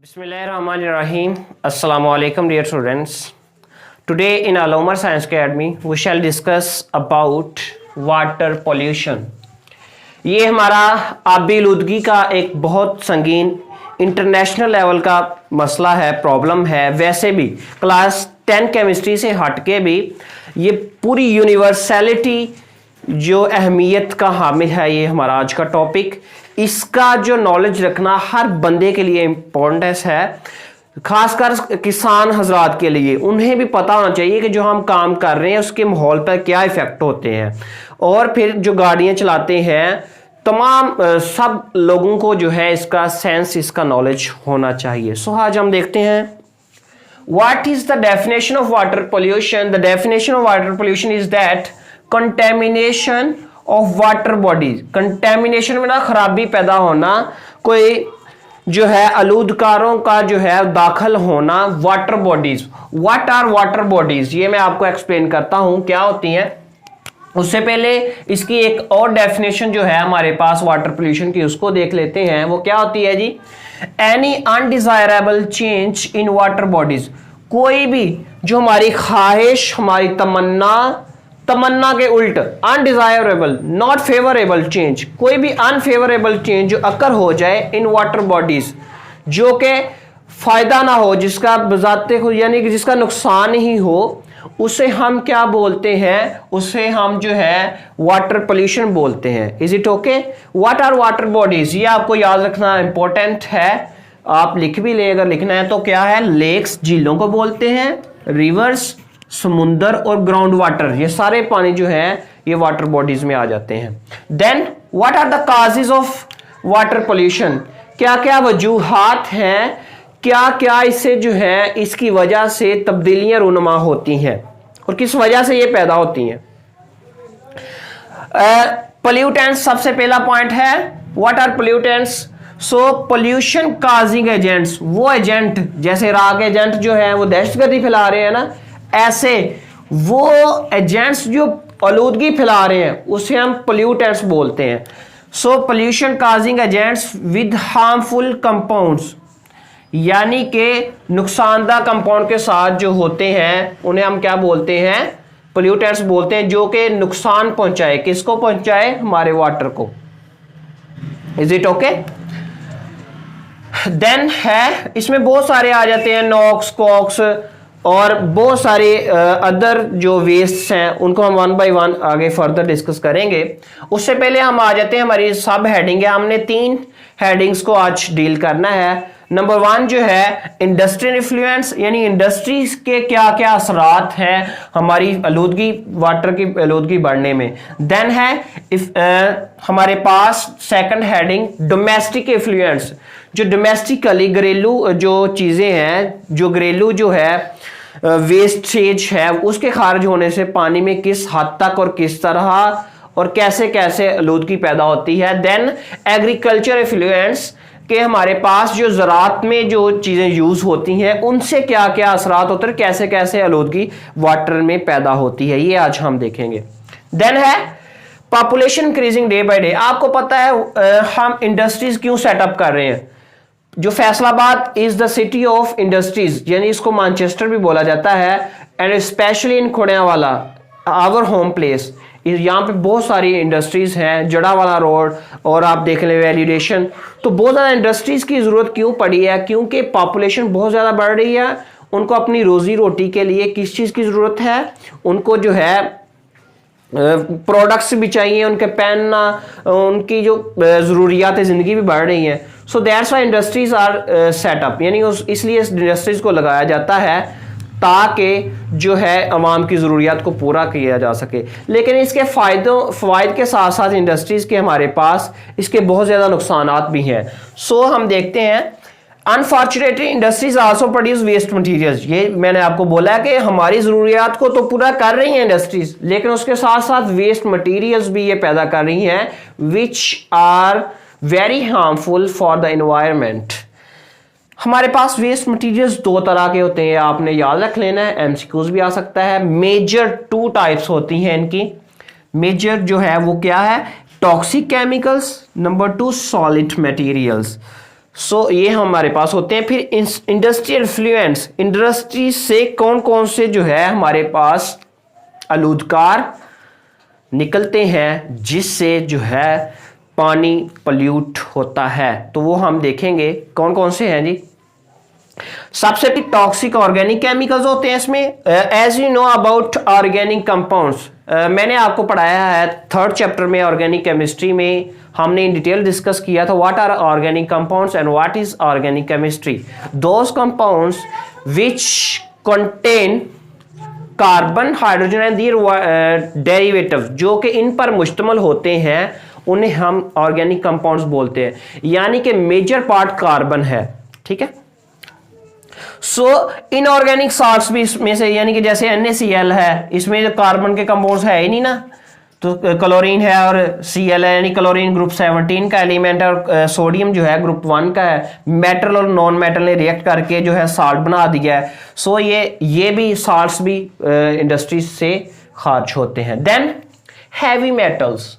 Bismillahirrahmanirrahim. Assalamu alaikum dear students. Today in Alomar Science Academy we shall discuss about water pollution. ये हमारा आबी आलूदगी का एक बहुत संगीन इंटरनेशनल लेवल का मसला है, प्रॉब्लम है। वैसे भी क्लास 10 केमिस्ट्री से हटके भी ये पूरी यूनिवर्सैलिटी जो अहमियत का हामिल है, ये हमारा आज का टॉपिक। इसका जो नॉलेज रखना हर बंदे के लिए इम्पोर्टेंस है, खासकर किसान हजरात के लिए। उन्हें भी पता होना चाहिए कि जो हम काम कर रहे हैं उसके माहौल पर क्या इफेक्ट होते हैं, और फिर जो गाड़ियां चलाते हैं तमाम सब लोगों को जो है इसका सेंस, इसका नॉलेज होना चाहिए। सो आज हम देखते हैं what is the definition of water pollution. The definition of water pollution is that contamination of water bodies. Contamination में ना खराबी पैदा होना, कोई जो है आलूदकारों का जो है दाखिल होना water bodies. What are water bodies, ये मैं आपको एक्सप्लेन करता हूं क्या होती हैं। उससे पहले इसकी एक और डेफिनेशन जो है हमारे पास वाटर पोल्यूशन की, उसको देख लेते हैं। वो क्या होती है जी? Any undesirable change in water bodies. कोई भी जो हमारी ख्वाहिश, हमारी तमन्ना के उल्ट, अनडिजायरेबल, नॉट फेवरेबल चेंज, कोई भी अनफेवरेबल चेंज जो अकर हो जाए इन वाटर बॉडीज, जो कि फायदा ना हो, जिसका बजाते हो यानी कि जिसका नुकसान ही हो, उसे हम क्या बोलते हैं? उसे हम जो है वाटर पोल्यूशन बोलते हैं। Is it okay? What are water bodies, ये आपको याद रखना इंपॉर्टेंट है। आप लिख भी लें अगर लिखना है तो। क्या है? लेक्स, झीलों को बोलते हैं, रिवर्स, समुंदर और ग्राउंड वाटर, ये सारे पानी जो है ये वाटर बॉडीज में आ जाते हैं। Then what are the causes of water pollution. क्या क्या वजूहात हैं, क्या क्या इससे जो है इसकी वजह से तब्दीलियां रूनुमा होती हैं और किस वजह से ये पैदा होती हैं। पोल्यूटेंट्स सबसे पहला पॉइंट है। What are pollutants? So pollution causing agents, वो एजेंट जैसे राग एजेंट जो है वो दहशतगर्दी फैला रहे हैं ना, ऐसे वो एजेंट्स जो आलूदगी फैला रहे हैं उसे हम पोल्यूटेंट्स बोलते हैं। So pollution causing agents with harmful compounds, यानी कि नुकसानदा कंपाउंड के साथ जो होते हैं उन्हें हम क्या बोलते हैं? पोल्यूटेंट्स बोलते हैं, जो कि नुकसान पहुंचाए। किसको पहुंचाए? हमारे वाटर को। Is it okay? देन है इसमें बहुत सारे आ जाते हैं, नॉक्स, कॉक्स और बहुत सारे अदर जो वेस्ट हैं, उनको हम वन बाय वन आगे फर्दर डिस्कस करेंगे। उससे पहले हम आ जाते हैं हमारी सब हेडिंग है। हमने 3 हेडिंग्स को आज डील करना है। नंबर 1 जो है इंडस्ट्रियल इन्फ्लुएंस, यानी इंडस्ट्रीज के क्या क्या असरात हैं हमारी आलूदगी, वाटर की आलूदगी बढ़ने में। देन है हमारे पास सेकंड हेडिंग डोमेस्टिक इन्फ्लुएंस, जो डोमेस्टिकली घरेलू जो चीजें हैं, जो घरेलू जो है वेस्टेज है, उसके खारिज होने से पानी में किस हद तक और किस तरह और कैसे कैसे आलूदगी पैदा होती है। देन एग्रीकल्चर इन्फ्लुएंस के हमारे पास जो ज़राअत में जो चीज़ें यूज़ होती हैं उनसे क्या क्या असरात होते हैं, कैसे कैसे आलूदगी वाटर में पैदा होती है, ये आज हम देखेंगे। देन है population increasing day by day. आपको पता है हम इंडस्ट्रीज क्यों सेटअप कर रहे हैं। जो Faisalabad is the city of industries, यानी इसको मैनचेस्टर भी बोला जाता है, and specially in Khodiyawala our home place. यहाँ पे बहुत सारी इंडस्ट्रीज हैं, जड़ावाला रोड, और आप देख लें वैल्यूडेशन। तो बहुत ज़्यादा इंडस्ट्रीज की ज़रूरत क्यों पड़ी है? क्योंकि पॉपुलेशन बहुत ज़्यादा बढ़ रही है। उनको अपनी रोजी रोटी के लिए किस चीज़ की ज़रूरत है? उनको जो है प्रोडक्ट्स भी चाहिए, उनके पहनना, उनकी जो ज़रूरियात ज़िंदगी भी बढ़ रही हैं। So that's why industries are set up, यानी इसलिए इस इंडस्ट्रीज को लगाया जाता है ताकि जो है अवाम की ज़रूरियात को पूरा किया जा सके। लेकिन इसके फ़ायद के साथ साथ इंडस्ट्रीज़ के हमारे पास इसके बहुत ज़्यादा नुकसानात भी हैं। सो हम देखते हैं unfortunately industries also produce waste materials. ये मैंने आपको बोला है कि हमारी ज़रूरियात को तो पूरा कर रही हैं इंडस्ट्रीज, लेकिन उसके साथ साथ वेस्ट मटेरियल्स भी ये पैदा कर रही हैं which are very harmful for the environment. हमारे पास वेस्ट मटेरियल्स 2 तरह के होते हैं, आपने याद रख लेना है, एमसीक्यूज भी आ सकता है। मेजर 2 टाइप्स होती हैं इनकी। मेजर जो है वो क्या है? Toxic chemicals, number 2 solid materials. So ये हमारे पास होते हैं। फिर इंडस्ट्रियल इन्फ्लुएंस, इंडस्ट्री से कौन कौन से जो है हमारे पास आलूदकार निकलते हैं जिससे जो है पानी पल्यूट होता है, तो वो हम देखेंगे कौन कौन से हैं जी। सबसे टॉक्सिक ऑर्गेनिक केमिकल्स होते हैं इसमें। As you know about organic compounds, मैंने आपको पढ़ाया है 3rd चैप्टर में ऑर्गेनिक केमिस्ट्री में, हमने इन डिटेल डिस्कस किया था what are organic compounds and what is organic chemistry. Those compounds which contain carbon, hydrogen and their derivative, जो कि इन पर मुश्तमिल होते हैं, उन्हें हम ऑर्गेनिक कंपाउंड्स बोलते हैं। यानी कि मेजर पार्ट कार्बन है, ठीक है। सो इनऑर्गेनिक सॉल्ट्स भी इसमें से, यानी कि जैसे NaCl है, इसमें जो कार्बन के कंपाउंड्स है ही नहीं ना, तो क्लोरीन है और Cl है, यानी क्लोरीन ग्रुप 17 का एलिमेंट है और सोडियम जो है ग्रुप 1 का है। मेटल और नॉन मेटल ने रिएक्ट करके जो है साल्ट बना दिया है। सो ये भी साल्ट्स भी इंडस्ट्री से खारिज होते हैं। Then heavy metals,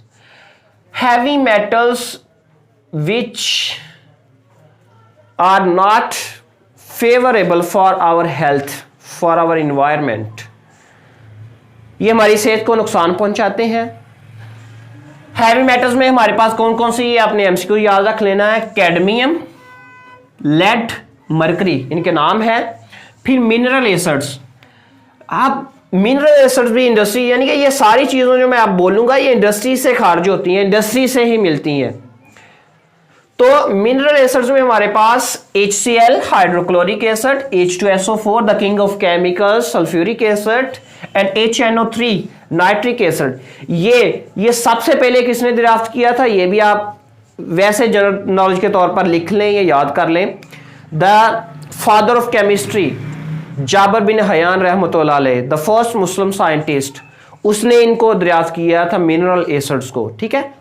heavy metals which are not favourable for our health, for our environment, ये हमारी सेहत को नुकसान पहुंचाते हैं। हैवी मेटल्स में हमारे पास कौन कौन सी, ये आपने एमसीक्यू याद रख लेना है। कैडमियम, लेड, मरकरी, इनके नाम है। फिर मिनरल एसिड्स, आप मिनरल एसिड्स भी इंडस्ट्री, यानी कि ये सारी चीज़ों जो मैं आप बोलूँगा ये इंडस्ट्री से खारिज होती हैं, इंडस्ट्री से ही मिलती हैं। तो मिनरल एसिड्स में हमारे पास HCl hydrochloric acid, H2SO4 the king of chemicals sulphuric acid and HNO3 nitric acid. ये सबसे पहले किसने दरियाफ्त किया था, ये भी आप वैसे जनरल नॉलेज के तौर पर लिख लें या याद कर लें। The father of chemistry Jabir bin Hayyan रहमतुल्लाह अलैह, द फर्स्ट मुस्लिम साइंटिस्ट, उसने इनको दरियाफ्त किया था मिनरल एसिड्स को, ठीक है।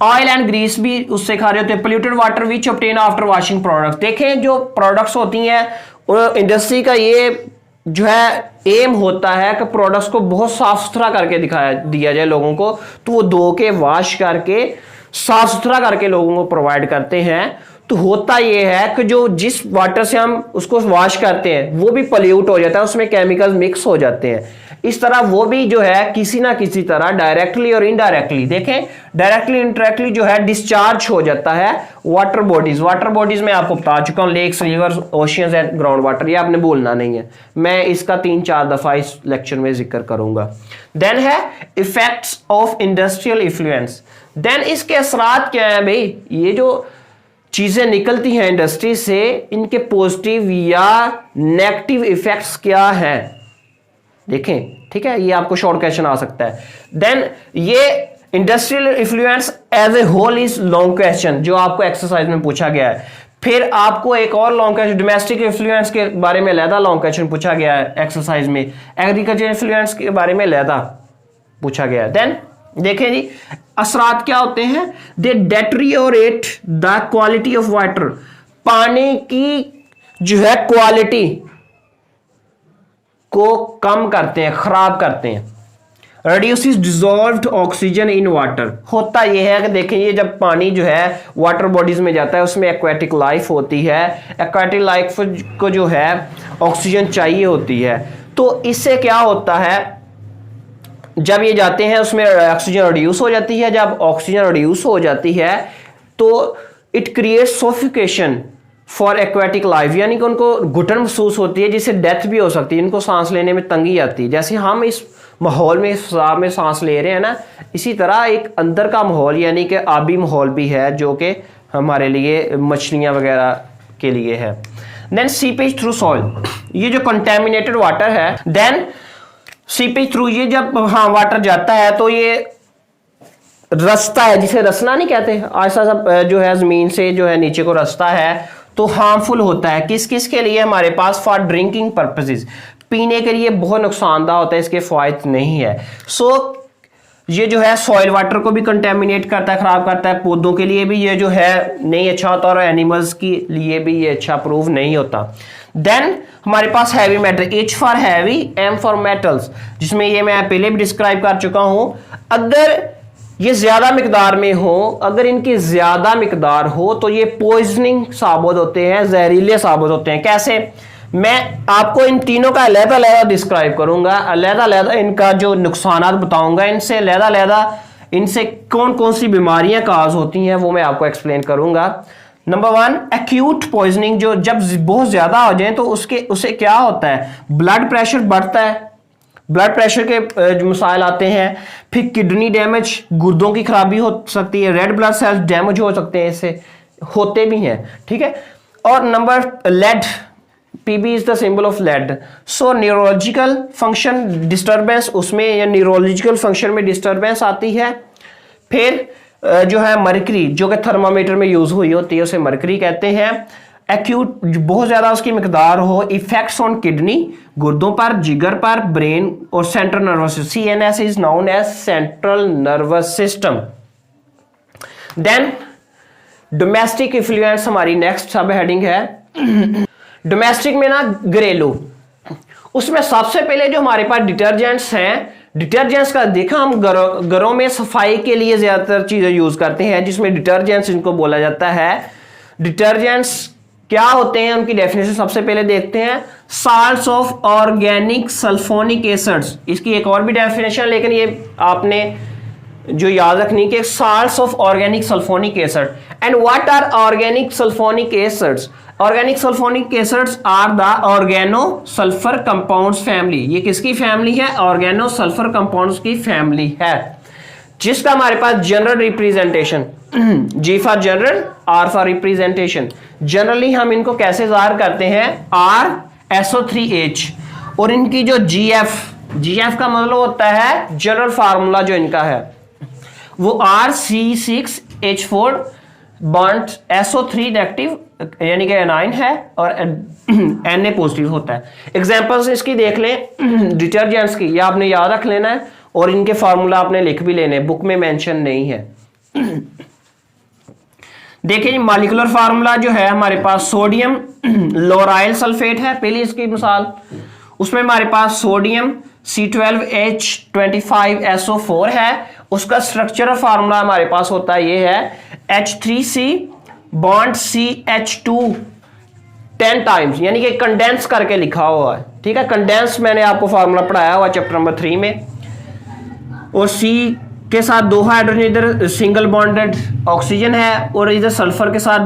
ऑयल एंड ग्रीस भी उससे खा रहे होते हैं। Polluted water which obtain after washing products, देखें जो प्रोडक्ट्स होती हैं इंडस्ट्री का ये जो है एम होता है कि प्रोडक्ट्स को बहुत साफ सुथरा करके दिया जाए लोगों को, तो वो धो के वॉश करके साफ सुथरा करके लोगों को प्रोवाइड करते हैं। तो होता ये है कि जो जिस वाटर से हम उसको वॉश करते हैं वो भी पोल्यूट हो जाता है, उसमें केमिकल्स मिक्स हो जाते हैं। इस तरह वो भी जो है किसी ना किसी तरह डायरेक्टली और इनडायरेक्टली, देखें डायरेक्टली इनडायरेक्टली जो है डिस्चार्ज हो जाता है वाटर बॉडीज। वाटर बॉडीज में आपको बता चुका हूं, lakes, rivers, oceans and ground water, ये आपने भूलना नहीं है, मैं इसका 3-4 दफा इस लेक्चर में जिक्र करूंगा। देन है effects of industrial influence. Then इसके असरात क्या है भाई, ये जो चीजें निकलती हैं इंडस्ट्री से, इनके पॉजिटिव या नेगेटिव इफेक्ट्स क्या हैं, देखें, ठीक है। ये आपको शॉर्ट क्वेश्चन आ सकता है। देन ये industrial influence as a whole is long question, जो आपको एक्सरसाइज में पूछा गया है। फिर आपको एक और लॉन्ग क्वेश्चन डोमेस्टिक इन्फ्लुएंस के बारे में अलहदा लॉन्ग क्वेश्चन पूछा गया है एक्सरसाइज में। एग्रीकल्चर इन्फ्लुएंस के बारे में अलहदा पूछा गया है। देन देखें जी असरात क्या होते हैं, दे deteriorate the quality of water, पानी की जो है क्वालिटी को कम करते हैं, खराब करते हैं। reduces dissolved oxygen in water, होता यह है कि देखें ये जब पानी जो है वाटर बॉडीज में जाता है उसमें एक्वेटिक लाइफ होती है, एक्वेटिक लाइफ को जो है ऑक्सीजन चाहिए होती है। तो इससे क्या होता है, जब ये जाते हैं उसमें ऑक्सीजन रिड्यूस हो जाती है। जब ऑक्सीजन रिड्यूस हो जाती है तो it create suffocation for aquatic life, यानी कि उनको घुटन महसूस होती है जिससे डेथ भी हो सकती है, इनको सांस लेने में तंगी आती है। जैसे हम इस माहौल में, इस फिजा में सांस ले रहे हैं ना, इसी तरह एक अंदर का माहौल यानी कि आबी माहौल भी है जो कि हमारे लिए मछलियां वगैरह के लिए है। देन सीपेज थ्रू सॉइल, ये जो कंटेमिनेटेड वाटर है, देन सीपेज थ्रू, ये जब वाटर जाता है तो ये रसता है, जिसे रसना नहीं कहते, ऐसा सब जो है जमीन से जो है नीचे को रसता है, तो हार्मफुल होता है। किस किस के लिए, हमारे पास फॉर ड्रिंकिंग पर्पसेस, पीने के लिए बहुत नुकसानदाह होता है, इसके फायद नहीं है। सो ये जो है सॉइल वाटर को भी कंटेमिनेट करता है, खराब करता है। पौधों के लिए भी ये जो है नहीं अच्छा होता और एनिमल्स के लिए भी ये अच्छा प्रूव नहीं होता। देन हमारे पास heavy metal, H for heavy, M for metals, जिसमें ये मैं पहले भी डिस्क्राइब कर चुका हूं। अगर ये ज्यादा मिकदार में हो, अगर इनकी ज्यादा मिकदार हो तो ये पॉइजनिंग साबित होते हैं, जहरीले साबित होते हैं। कैसे? मैं आपको इन तीनों का अलग-अलग डिस्क्राइब करूंगा, अलग-अलग इनका जो नुकसानात बताऊंगा, इनसे अलग-अलग इनसे कौन कौन सी बीमारियां काज होती हैं वो मैं आपको एक्सप्लेन करूंगा। नंबर 1, एक्यूट पॉइजनिंग, जो जब बहुत ज्यादा हो जाए तो उससे क्या होता है, ब्लड प्रेशर बढ़ता है, ब्लड प्रेशर के जो मसाइल आते हैं, फिर किडनी डैमेज, गुर्दों की खराबी हो सकती है, रेड ब्लड सेल्स डैमेज हो सकते हैं, इससे होते भी हैं, ठीक है। और number lead, PB is the symbol of lead. So neurological function disturbance, उसमें या न्यूरोलॉजिकल फंक्शन में डिस्टर्बेंस आती है। फिर जो है मरकरी, जो कि थर्मामीटर में यूज हुई होती है, उसे मरकरी कहते हैं। एक्यूट, बहुत ज्यादा उसकी मिकदार हो, इफेक्ट्स ऑन किडनी, गुर्दों पर, जिगर पर, ब्रेन और central nervous system. CNS is known as central nervous system. Then domestic influence हमारी नेक्स्ट सब हेडिंग है। डोमेस्टिक में ना घरेलू, उसमें सबसे पहले जो हमारे पास डिटर्जेंट्स हैं, डिटर्जेंट्स का देखा हम घरों में सफाई के लिए ज्यादातर चीजें यूज करते हैं, जिसमें डिटर्जेंट्स इनको बोला जाता है। डिटर्जेंट्स क्या होते हैं, उनकी डेफिनेशन सबसे पहले देखते हैं। Salts of organic sulphonic acids, इसकी एक और भी डेफिनेशन, लेकिन ये आपने जो याद रखनी कि salts of organic sulphonic acid. And what are organic sulphonic acids? Organic sulphonic acids are the organo sulphur compounds family. ये किसकी फैमिली है? ऑर्गेनो सल्फर कंपाउंड्स की फैमिली है, जिसका हमारे पास general representation G for general, R for representation. Generally हम इनको कैसे ज़ाहिर करते हैं? RSO3H। और इनकी जो GF का मतलब होता है जनरल फार्मूला जो इनका है वो RC6H4 बॉन्ड SO3 नेगेटिव यानी कि एनाइन है और Na पॉजिटिव होता है। एग्जांपल्स इसकी देख लें डिटर्जेंट्स की, ये आपने याद रख लेना है और इनके फार्मूला आपने लिख भी लेने, बुक में मेंशन नहीं है। देखिए जी, मॉलिक्यूलर फार्मूला जो है हमारे पास सोडियम लोराइल सल्फेट है, पहली इसकी मिसाल। उसमें हमारे पास सोडियम C12H25SO4 है, उसका स्ट्रक्चरल फार्मूला हमारे पास होता है, ये है H3C बॉन्ड CH2 10 टाइम्स, यानी कि कंडेंस करके लिखा हुआ है, ठीक है। कंडेंस मैंने आपको फार्मूला पढ़ाया हुआ चैप्टर नंबर 3 में। और C के साथ 2 हाइड्रोजन, इधर सिंगल बॉन्डेड ऑक्सीजन है और इधर सल्फर के साथ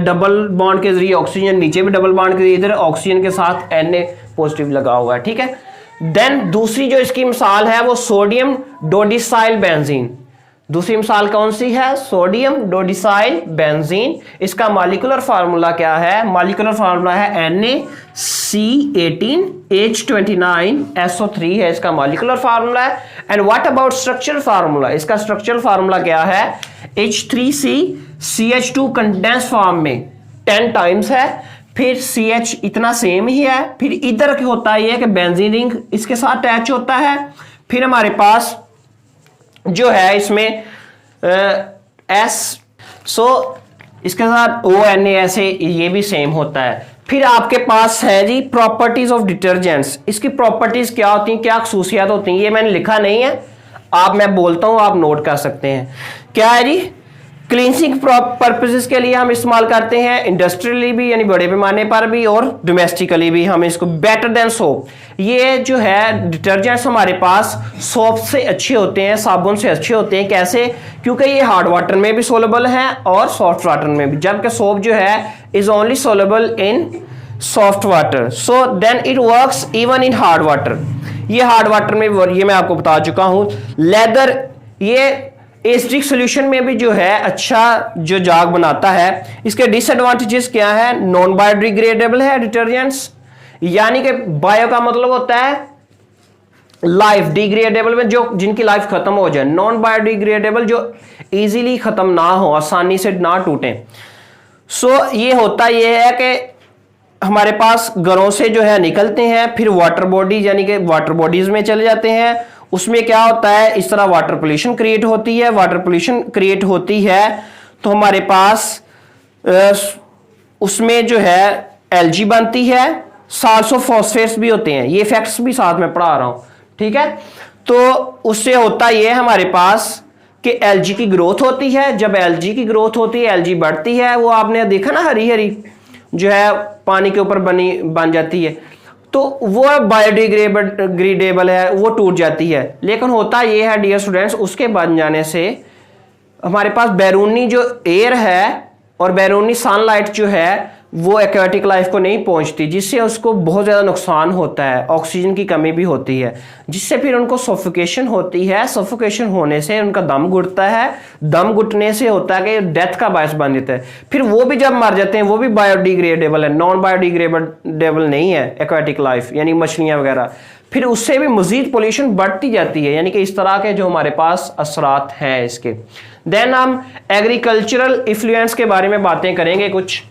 डबल बॉन्ड के जरिए ऑक्सीजन, नीचे भी डबल बॉन्ड के जरिए, इधर ऑक्सीजन के साथ Na पॉजिटिव लगा हुआ है, ठीक है। देन दूसरी जो इसकी मिसाल है वो सोडियम डोडिसाइल बेंजीन। दूसरी मिसाल कौन सी है? Sodium dodecyl benzene. इसका मॉलिक्यूलर फार्मूला क्या है? मॉलिक्यूलर फार्मूला है NaC18H29SO3 है, इसका मॉलिक्यूलर फार्मूला है। And what about structural formula? इसका स्ट्रक्चरल फार्मूला क्या है? H3CCH2 कंडेंस फॉर्म में 10 टाइम्स है, फिर CH इतना सेम ही है, फिर इधर क्या होता है कि बेंजीन रिंग इसके साथ अटैच होता है, फिर हमारे पास जो है इसमें S, सो इसके साथ ONA ऐसे ये भी सेम होता है। फिर आपके पास है जी प्रॉपर्टीज ऑफ डिटर्जेंट्स। इसकी प्रॉपर्टीज क्या होती हैं, क्या खसूसियात होती हैं, ये मैंने लिखा नहीं है, आप मैं बोलता हूं आप नोट कर सकते हैं। क्या है जी? क्लींसिंग पर्पसेस के लिए हम इस्तेमाल करते हैं, इंडस्ट्रियली भी यानी बड़े पैमाने पर भी, और डोमेस्टिकली भी हम इसको। बेटर देन सोप, ये जो है डिटर्जेंट्स हमारे पास सोप से अच्छे होते हैं, साबुन से अच्छे होते हैं। कैसे? क्योंकि ये हार्ड वाटर में भी सोलेबल है और सॉफ्ट वाटर में भी, जबकि सोप जो है is only soluble in soft water, so then it works even in hard water. ये हार्ड वाटर में, ये मैं आपको बता चुका हूं। लेदर, ये एसिडिक सॉल्यूशन में भी जो है अच्छा जो जाग बनाता है। इसके डिसएडवांटेजेस क्या है? नॉन बायोडिग्रेडेबल है डिटर्जेंट्स, यानी कि बायो का मतलब होता है लाइफ, डिग्रेडेबल में जो जिनकी लाइफ खत्म हो जाए, नॉन बायोडिग्रेडेबल जो इजीली खत्म ना हो, आसानी से ना टूटे। सो ये होता ये है कि हमारे पास घरों से जो है निकलते हैं, फिर वाटर बॉडीज यानी कि वाटर बॉडीज में चले जाते हैं। उसमें क्या होता है, इस तरह वाटर पोल्यूशन क्रिएट होती है। वाटर पोल्यूशन क्रिएट होती है तो हमारे पास उसमें जो है एलजी बनती है, साल्ट्स ऑफ फॉस्फेट्स भी होते हैं, ये फैक्ट्स भी साथ में पढ़ा रहा हूं, ठीक है। तो उससे होता ये हमारे पास कि एलजी की ग्रोथ होती है। जब एलजी की ग्रोथ होती है, एलजी बढ़ती है, वो आपने देखा ना हरी हरी जो है पानी के ऊपर बन जाती है, तो वो बायोडिग्रेडेबल है, वो टूट जाती है। लेकिन होता ये है डियर स्टूडेंट्स, उसके बन जाने से हमारे पास बैरूनी जो एयर है और बैरूनी सनलाइट जो है वो एक्वेटिक लाइफ को नहीं पहुंचती, जिससे उसको बहुत ज़्यादा नुकसान होता है, ऑक्सीजन की कमी भी होती है, जिससे फिर उनको सफोकेशन होती है। सफोकेशन होने से उनका दम घुटता है, दम घुटने से होता है कि डेथ का बायस बन जाता है। फिर वो भी जब मर जाते हैं वो भी बायोडिग्रेडेबल है, नॉन बायोडिग्रेडेबल नहीं है एक्वेटिक लाइफ, यानी मछलियाँ वगैरह। फिर उससे भी मजीद पोल्यूशन बढ़ती जाती है, यानी कि इस तरह के जो हमारे पास असरात हैं इसके। देन हम एग्रीकल्चरल इन्फ्लुएंस के बारे में बातें करेंगे कुछ।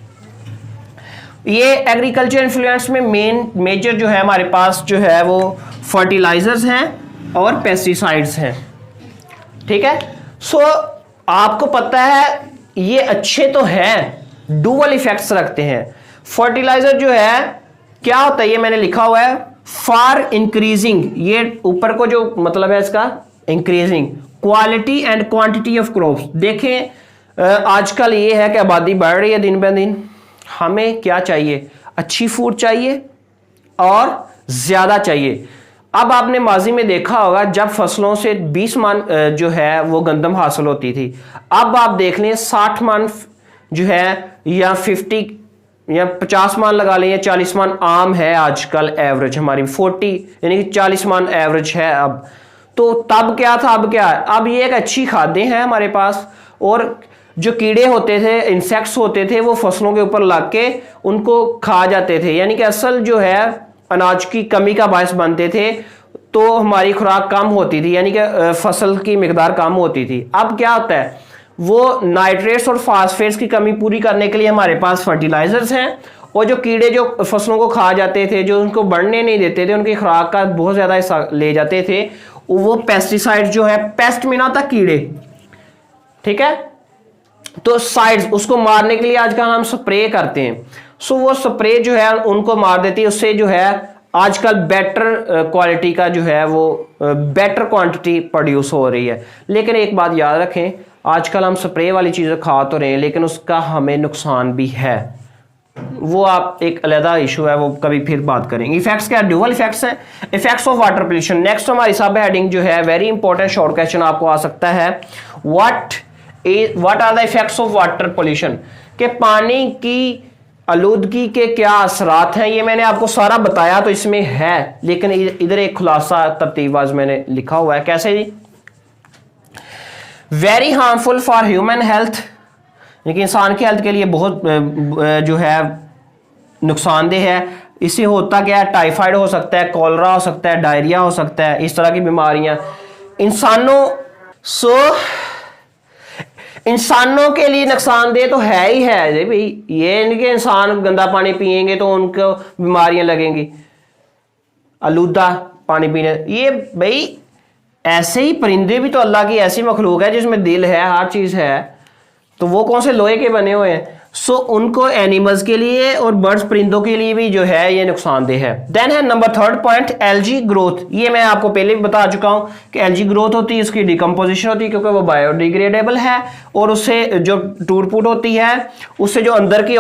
ये एग्रीकल्चर इन्फ्लुएंस में मेजर जो है हमारे पास जो है वो फर्टिलाइजर्स हैं और पेस्टिसाइड्स हैं, ठीक है। सो आपको पता है ये अच्छे तो हैं, डुअल इफेक्ट्स रखते हैं। फर्टिलाइजर जो है क्या होता है, ये मैंने लिखा हुआ है फॉर इंक्रीजिंग, ये ऊपर को जो मतलब है इसका increasing quality and quantity of crops. देखें आजकल ये है कि आबादी बढ़ रही है दिन ब दिन, हमें क्या चाहिए, अच्छी फूड चाहिए और ज्यादा चाहिए। अब आपने माजी में देखा होगा जब फसलों से 20 मन जो है वो गंदम हासिल होती थी, अब आप देख लें 60 मन जो है या 50 या 50 मन लगा लें या 40 मन आम है आजकल एवरेज हमारी, 40 यानी कि 40 मन एवरेज है अब। तो तब क्या था, अब क्या है, अब ये एक अच्छी खादें हैं हमारे पास, और जो कीड़े होते थे, इंसेक्ट्स होते थे, वो फसलों के ऊपर लग के उनको खा जाते थे, यानी कि असल जो है अनाज की कमी का बायस बनते थे, तो हमारी खुराक कम होती थी, यानी कि फसल की मिकदार कम होती थी। अब क्या होता है, वो नाइट्रेट्स और फास्फेट्स की कमी पूरी करने के लिए हमारे पास फर्टिलाइजर्स हैं, और जो कीड़े जो फसलों को खा जाते थे, जो उनको बढ़ने नहीं देते थे, उनकी खुराक का बहुत ज़्यादा हिस्सा ले जाते थे, वो पेस्टिसाइड जो है, पेस्ट में ना था कीड़े, ठीक है, तो साइड्स उसको मारने के लिए आजकल हम स्प्रे करते हैं। सो वो स्प्रे जो है उनको मार देती है, उससे जो है आजकल बेटर क्वालिटी का जो है वो बेटर क्वांटिटी प्रोड्यूस हो रही है। लेकिन एक बात याद रखें, आजकल हम स्प्रे वाली चीज़ें खा तो रहे हैं, लेकिन उसका हमें नुकसान भी है, वो आप एक अलग इशू है, वो कभी फिर बात करेंगे। इफेक्ट्स क्या, ड्यूअल इफेक्ट्स हैं। Effects of water pollution, next हमारी सब हेडिंग जो है वेरी इंपॉर्टेंट शॉर्ट क्वेश्चन आपको आ सकता है, what are the effects of water pollution, के पानी की आलूदगी के क्या असरात हैं। ये मैंने आपको सारा बताया तो इसमें है, लेकिन इधर एक खुलासा तरतीबवाज मैंने लिखा हुआ है। कैसे जी, very harmful for human health, लेकिन इंसान की हेल्थ के लिए बहुत जो है नुकसानदेह है। इससे होता क्या है, टाइफाइड हो सकता है, कॉलरा हो सकता है, डायरिया हो सकता है, इस तरह की बीमारियां इंसानों इंसानों के लिए नुकसानदेह तो है ही है भाई। ये नहीं कि इंसान गंदा पानी पिएंगे तो उनको बीमारियां लगेंगी, आलूदा पानी पीने, ये भाई ऐसे ही परिंदे भी तो अल्लाह की ऐसी मखलूक है जिसमें दिल है, हर चीज है, तो वो कौन से लोहे के बने हुए हैं। सो उनको एनिमल्स के लिए और बर्ड्स परिंदों के लिए भी जो है ये नुकसानदेह है। देन है number third point, LG growth. ये मैं आपको पहले भी बता चुका हूं कि एलजी ग्रोथ होती है, उसकी डिकम्पोजिशन होती है क्योंकि वो बायोडिग्रेडेबल है, और उससे जो टूट-फूट होती है उससे जो अंदर की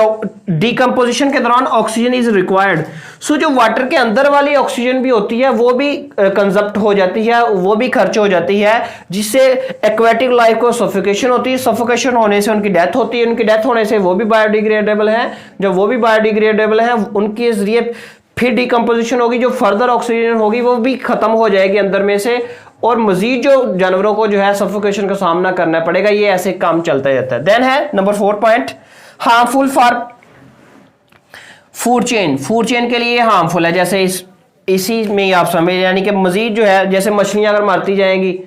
डिकम्पोजिशन के दौरान ऑक्सीजन इज रिक्वायर्ड। सो जो वाटर के अंदर वाली ऑक्सीजन भी होती है वो भी कंजप्ट हो जाती है, वो भी खर्च हो जाती है, जिससे एक्वेटिक लाइफ को सफोकेशन होती है, सफोकेशन होने से उनकी डेथ होती है, उनकी डेथ होने से वो भी बायोडिग्रेडेबल है, जब वो भी बायोडिग्रेडेबल है उनके जरिए फिर डिकम्पोजिशन होगी, जो फर्दर ऑक्सीजन होगी वो भी खत्म हो जाएगी अंदर में से, और मजीद जो जानवरों को जो है सफोकेशन का सामना करना पड़ेगा। ये ऐसे काम चलता जाता है। देन है number 4 point, harmful for food chain. Food chain के लिए हार्मफुल है, जैसे इसी में आप समझ, यानी कि मजीद जो है जैसे मछलियां अगर मारती जाएंगी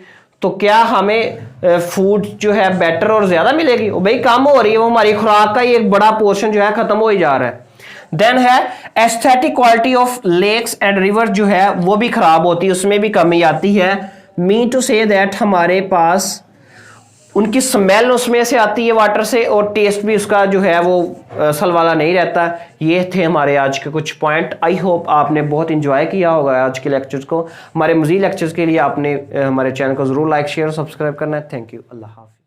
तो क्या हमें फूड जो है बेटर और ज्यादा मिलेगी, वो भाई कम हो रही है, वो हमारी खुराक का ही एक बड़ा पोर्शन जो है खत्म हो ही जा रहा है। देन है aesthetic quality of lakes and river जो है वो भी खराब होती है, उसमें भी कमी आती है। मीन टू से दैट हमारे पास उनकी स्मेल उसमें से आती है वाटर से, और टेस्ट भी उसका जो है वो असल वाला नहीं रहता। ये थे हमारे आज के कुछ पॉइंट। आई होप आपने बहुत इंजॉय किया होगा आज के लेक्चर्स को। हमारे मज़ीद लेक्चर्स के लिए आपने हमारे चैनल को ज़रूर लाइक शेयर और सब्सक्राइब करना है। Thank you. अल्लाह हाफ़िज़।